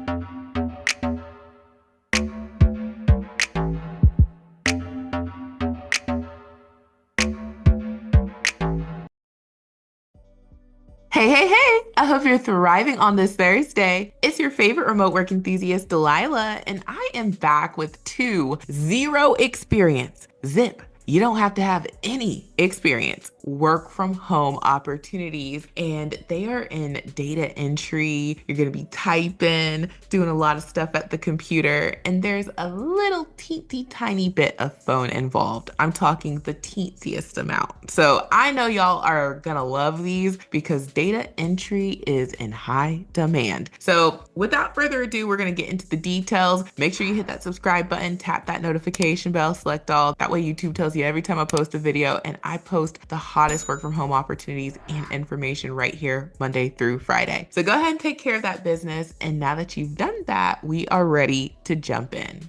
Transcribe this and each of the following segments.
Hey, hey, hey! I hope you're thriving on this Thursday. It's your favorite remote work enthusiast, Delilah, and I am back with two zero experience. Zip. You don't have to have any experience. Work from home opportunities, and they are in data entry. You're going to be typing, doing a lot of stuff at the computer, and there's a little teensy tiny bit of phone involved. I'm talking the teensiest amount. So I know y'all are going to love these because data entry is in high demand. So without further ado, we're going to get into the details. Make sure you hit that subscribe button, tap that notification bell, select all. That way YouTube tells you every time I post a video, and I post the hottest work from home opportunities and information right here Monday through Friday. So go ahead and take care of that business. And now that you've done that, we are ready to jump in.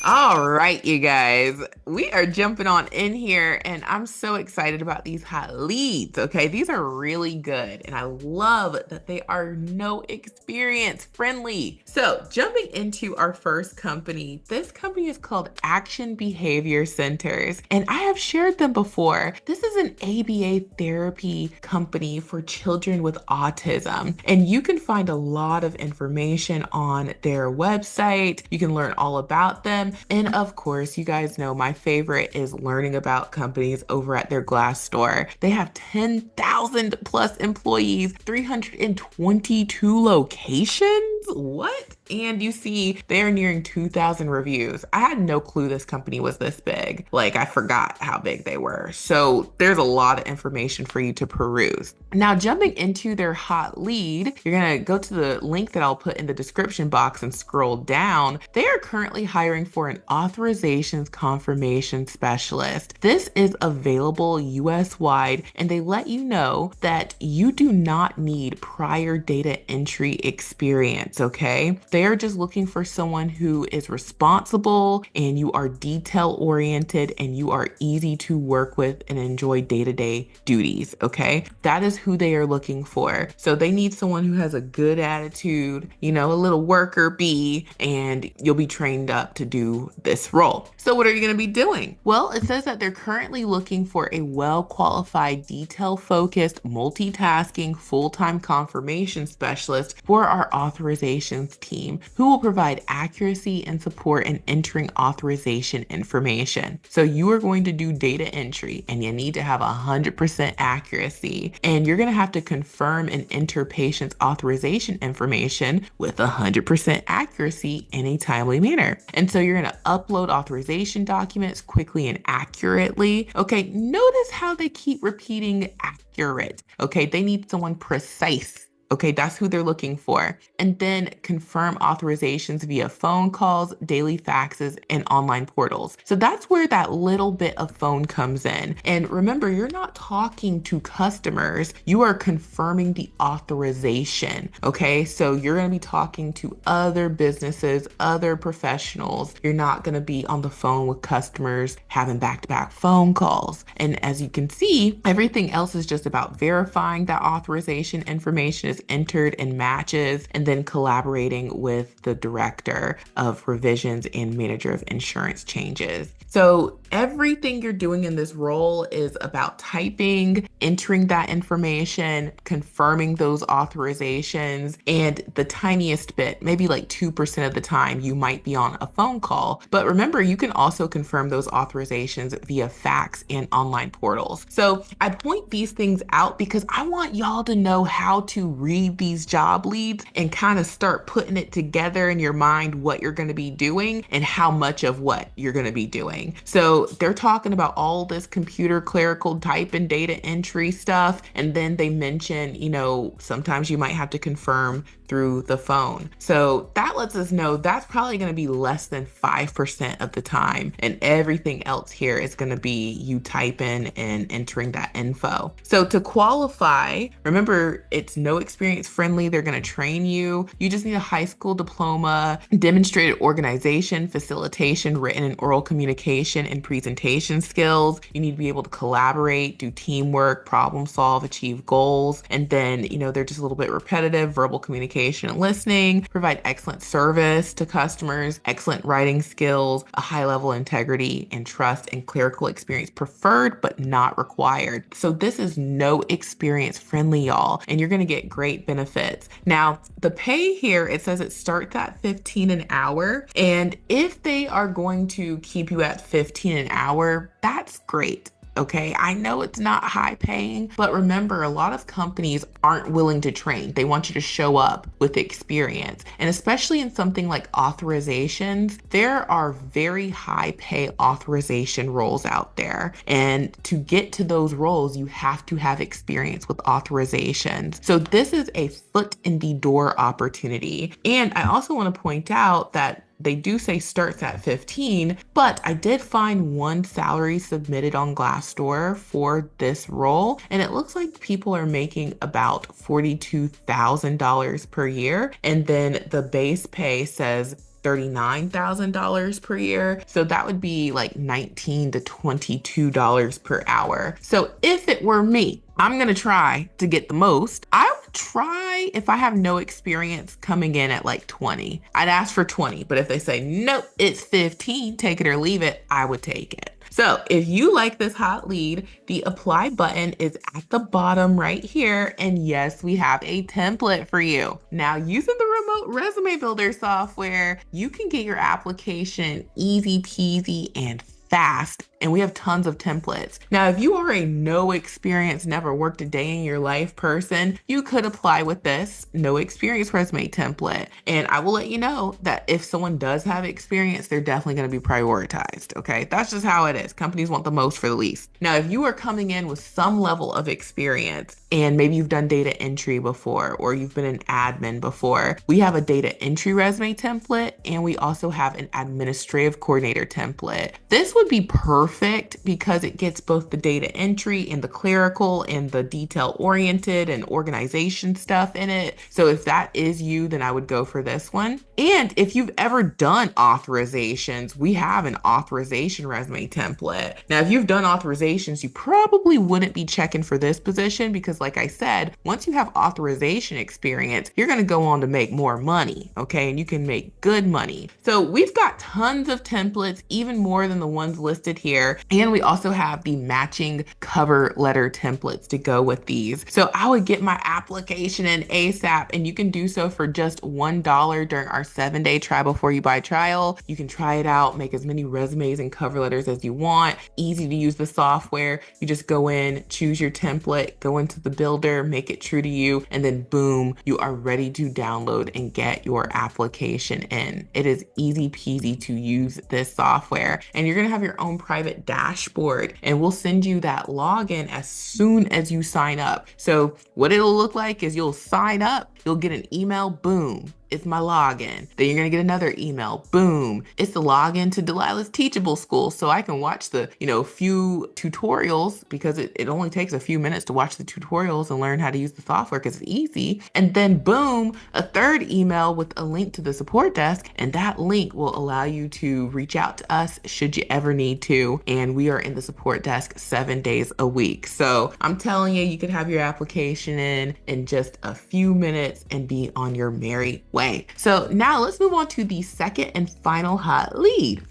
All right, you guys, we are jumping on in here, and I'm so excited about these hot leads. Okay, these are really good, and I love that they are no experience friendly. So, jumping into our first company, this company is called Action Behavior Centers, and I have shared them before. This is an ABA therapy company for children with autism, and you can find a lot of information on their website. You can learn all about them. And of course, you guys know my favorite is learning about companies over at their Glassdoor. They have 10,000 plus employees, 322 locations. What? And you see they're nearing 2,000 reviews. I had no clue this company was this big. Like, I forgot how big they were. So there's a lot of information for you to peruse. Now, jumping into their hot lead, you're gonna go to the link that I'll put in the description box and scroll down. They are currently hiring for an authorizations confirmation specialist. This is available US wide, and they let you know that you do not need prior data entry experience, okay? They are just looking for someone who is responsible and you are detail oriented and you are easy to work with and enjoy day-to-day duties, okay? That is who they are looking for. So they need someone who has a good attitude, you know, a little worker bee, and you'll be trained up to do this role. So what are you going to be doing? Well, it says that they're currently looking for a well-qualified, detail-focused, multitasking, full-time confirmation specialist for our authorizations team who will provide accuracy and support in entering authorization information. So you are going to do data entry, and you need to have 100% accuracy, and you're going to have to confirm and enter patients' authorization information with 100% accuracy in a timely manner. And so you're going to upload authorization documents quickly and accurately. Okay, notice how they keep repeating accurate. Okay, they need someone precise. Okay, that's who they're looking for. And then confirm authorizations via phone calls, daily faxes, and online portals. So that's where that little bit of phone comes in. And remember, you're not talking to customers, you are confirming the authorization. Okay, so you're going to be talking to other businesses, other professionals. You're not going to be on the phone with customers having back-to-back phone calls. And as you can see, everything else is just about verifying that authorization information is entered and matches, and then collaborating with the director of revisions and manager of insurance changes. So everything you're doing in this role is about typing, entering that information, confirming those authorizations, and the tiniest bit, maybe like 2% of the time, you might be on a phone call. But remember, you can also confirm those authorizations via fax and online portals. So I point these things out because I want y'all to know how to read these job leads and kind of start putting it together in your mind what you're going to be doing and how much of what you're going to be doing. So they're talking about all this computer clerical type and data entry stuff. And then they mention, you know, sometimes you might have to confirm through the phone. So that lets us know that's probably going to be less than 5% of the time. And everything else here is going to be you typing and entering that info. So to qualify, remember, it's no experience friendly. They're going to train you. You just need a high school diploma, demonstrated organization, facilitation, written and oral communication, and presentation skills. You need to be able to collaborate, do teamwork, work, problem solve, achieve goals. And then, they're just a little bit repetitive, verbal communication and listening, provide excellent service to customers, excellent writing skills, a high level of integrity and trust, and clerical experience preferred but not required. So this is no experience friendly, y'all, and you're going to get great benefits. Now, the pay here, it says it starts at 15 an hour. And if they are going to keep you at 15 an hour, that's great. Okay, I know it's not high paying, but remember, a lot of companies aren't willing to train. They want you to show up with experience. And especially in something like authorizations, there are very high pay authorization roles out there. And to get to those roles, you have to have experience with authorizations. So this is a foot in the door opportunity. And I also want to point out that they do say starts at 15, but I did find one salary submitted on Glassdoor for this role, and it looks like people are making about $42,000 per year. And then the base pay says $39,000 per year. So that would be like $19 to $22 per hour. So if it were me, I'm going to try to get the most. I would try, if I have no experience, coming in at like 20. I'd ask for 20, but if they say, nope, it's 15, take it or leave it, I would take it. So if you like this hot lead, the apply button is at the bottom right here. And yes, we have a template for you. Now, using the remote resume builder software, you can get your application easy peasy and fast, and we have tons of templates. Now, if you are a no experience, never worked a day in your life person, you could apply with this no experience resume template. And I will let you know that if someone does have experience, they're definitely going to be prioritized. Okay, that's just how it is. Companies want the most for the least. Now, if you are coming in with some level of experience, and maybe you've done data entry before, or you've been an admin before, we have a data entry resume template, and we also have an administrative coordinator template. This would be perfect because it gets both the data entry and the clerical and the detail oriented and organization stuff in it. So if that is you, then I would go for this one. And if you've ever done authorizations, we have an authorization resume template. Now, if you've done authorizations, you probably wouldn't be checking for this position because, like I said, once you have authorization experience, you're going to go on to make more money, okay? And you can make good money. So we've got tons of templates, even more than the ones listed here. And we also have the matching cover letter templates to go with these. So I would get my application in ASAP, and you can do so for just $1 during our 7-day try before you buy trial. You can try it out, make as many resumes and cover letters as you want. Easy to use the software. You just go in, choose your template, go into the builder, make it true to you, and then boom, you are ready to download and get your application in. It is easy peasy to use this software, and you're going to have your own private dashboard, and we'll send you that login as soon as you sign up. So what it'll look like is you'll sign up, you'll get an email, boom, it's my login. Then you're gonna get another email, boom, it's the login to Delilah's Teachable School. So I can watch the, few tutorials because it only takes a few minutes to watch the tutorials and learn how to use the software because it's easy. And then boom, a third email with a link to the support desk. And that link will allow you to reach out to us should you ever need to. And we are in the support desk 7 days a week. So I'm telling you, you could have your application in just a few minutes and be on your merry way. So now let's move on to the second and final hot lead.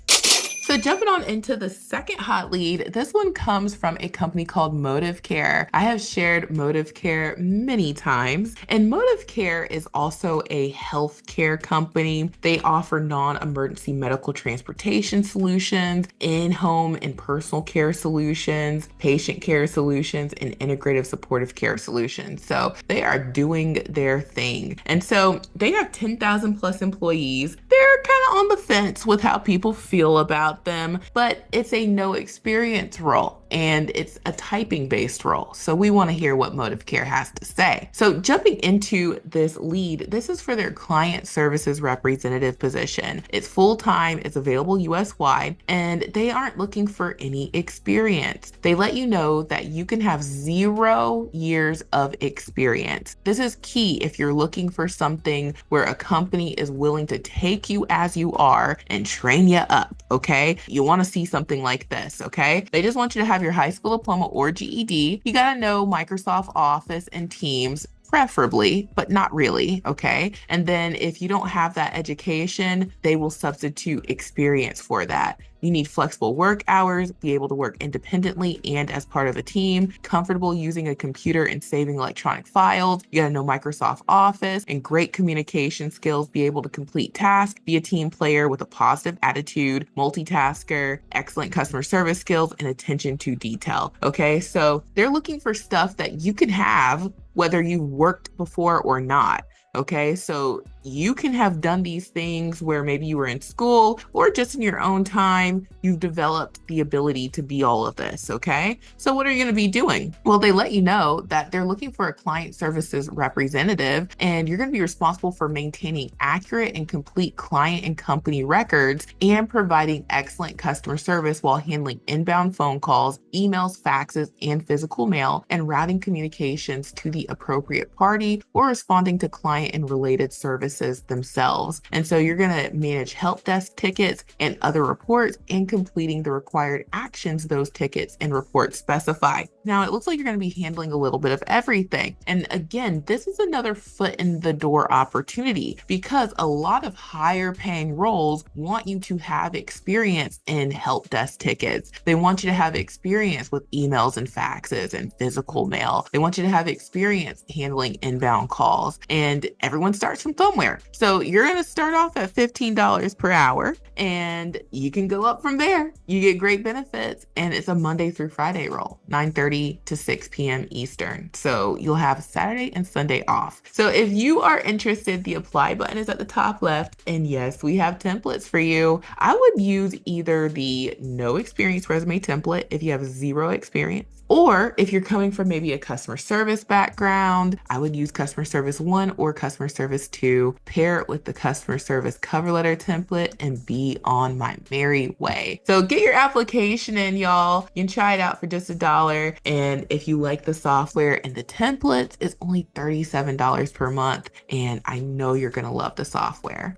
So jumping on into the second hot lead, this one comes from a company called Motive Care. I have shared Motive Care many times, and Motive Care is also a healthcare company. They offer non-emergency medical transportation solutions, in-home and personal care solutions, patient care solutions, and integrative supportive care solutions. So they are doing their thing. And so they have 10,000 plus employees. They're kind of on the fence with how people feel about them, but it's a no experience role and it's a typing based role. So we want to hear what Motive Care has to say. So jumping into this lead, this is for their client services representative position. It's full-time, it's available US wide, and they aren't looking for any experience. They let you know that you can have 0 years of experience. This is key if you're looking for something where a company is willing to take you as you are and train you up, okay? okay? You want to see something like this, okay? They just want you to have your high school diploma or GED. You got to know Microsoft Office and Teams, preferably, but not really, okay? And then if you don't have that education, they will substitute experience for that. You need flexible work hours, be able to work independently and as part of a team, comfortable using a computer and saving electronic files. You gotta know Microsoft Office and great communication skills, be able to complete tasks, be a team player with a positive attitude, multitasker, excellent customer service skills, and attention to detail. Okay, so they're looking for stuff that you can have whether you've worked before or not. Okay, so you can have done these things where maybe you were in school or just in your own time, you've developed the ability to be all of this. Okay, so what are you going to be doing? Well, they let you know that they're looking for a client services representative, and you're going to be responsible for maintaining accurate and complete client and company records and providing excellent customer service while handling inbound phone calls, emails, faxes, and physical mail, and routing communications to the appropriate party or responding to client and related services themselves. And so you're going to manage help desk tickets and other reports and completing the required actions those tickets and reports specify. Now, it looks like you're going to be handling a little bit of everything. And again, this is another foot in the door opportunity because a lot of higher paying roles want you to have experience in help desk tickets. They want you to have experience with emails and faxes and physical mail. They want you to have experience handling inbound calls. And everyone starts from somewhere. So you're going to start off at $15 per hour and you can go up from there. You get great benefits and it's a Monday through Friday role, 9:30 to 6 p.m. Eastern. So you'll have Saturday and Sunday off. So if you are interested, the apply button is at the top left. And yes, we have templates for you. I would use either the no experience resume template if you have zero experience. Or if you're coming from maybe a customer service background, I would use customer service 1 or customer service 2, pair it with the customer service cover letter template and be on my merry way. So get your application in, y'all. You can try it out for just $1. And if you like the software and the templates, it's only $37 per month. And I know you're gonna love the software.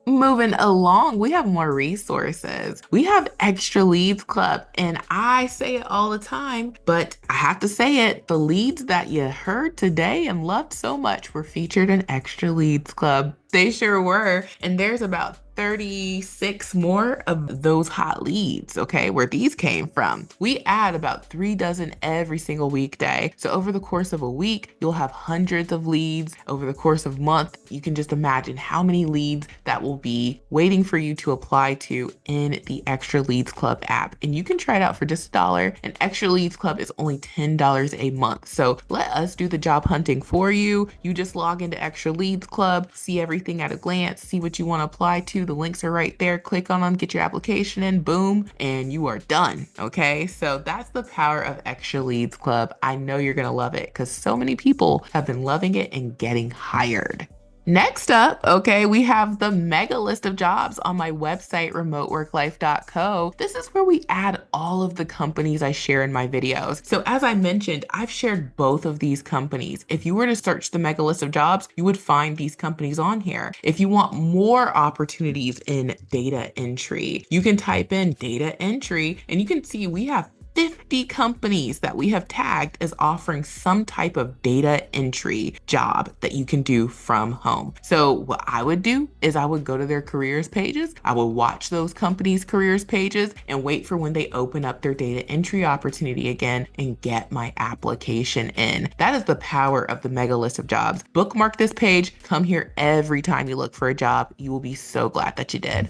Moving along, we have more resources. We have Extra Leads Club, and I say it all the time, but I have to say it. The leads that you heard today and loved so much were featured in Extra Leads Club. They sure were. And there's about 36 more of those hot leads, okay, where these came from. We add about 3 dozen every single weekday. So over the course of a week, you'll have hundreds of leads. Over the course of a month, you can just imagine how many leads that will be waiting for you to apply to in the Extra Leads Club app. And you can try it out for just $1. And Extra Leads Club is only $10 a month. So let us do the job hunting for you. You just log into Extra Leads Club, see everything at a glance, see what you want to apply to. The links are right there. Click on them, get your application in, boom, and you are done. Okay, so that's the power of Extra Leads Club. I know you're going to love it because so many people have been loving it and getting hired. Next up, okay, we have the mega list of jobs on my website, remoteworklife.co. This is where we add all of the companies I share in my videos. So as I mentioned, I've shared both of these companies. If you were to search the mega list of jobs, you would find these companies on here. If you want more opportunities in data entry, you can type in data entry and you can see we have 50 companies that we have tagged as offering some type of data entry job that you can do from home. So what I would do is I would go to their careers pages. I would watch those companies' careers pages and wait for when they open up their data entry opportunity again and get my application in. That is the power of the mega list of jobs. Bookmark this page. Come here every time you look for a job. You will be so glad that you did.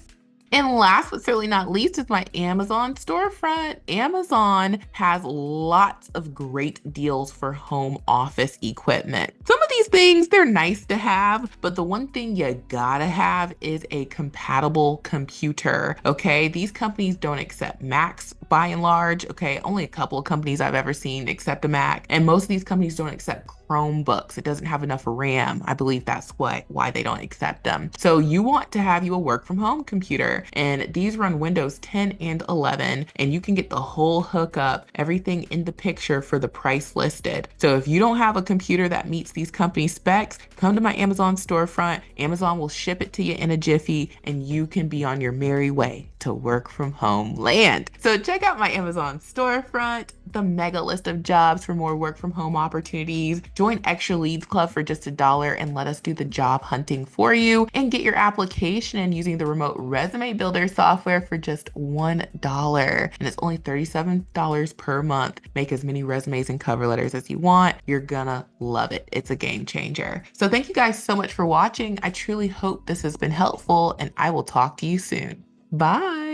And last but certainly not least is my Amazon storefront. Amazon has lots of great deals for home office equipment. Some of these things, they're nice to have, but the one thing you gotta have is a compatible computer, okay? These companies don't accept Macs by and large, okay? Only a couple of companies I've ever seen accept a Mac, and most of these companies don't accept Chromebooks. It doesn't have enough RAM. I believe that's why they don't accept them. So you want to have you a work from home computer, and these run Windows 10 and 11, and you can get the whole hookup, everything in the picture for the price listed. So if you don't have a computer that meets these company specs, come to my Amazon storefront. Amazon will ship it to you in a jiffy, and you can be on your merry way. to work from home land. So check out my Amazon storefront, the mega list of jobs for more work from home opportunities. Join Extra Leads Club for just $1 and let us do the job hunting for you, and get your application in using the remote resume builder software for just $1. And it's only $37 per month. Make as many resumes and cover letters as you want. You're gonna love it. It's a game changer. So thank you guys so much for watching. I truly hope this has been helpful, and I will talk to you soon. Bye.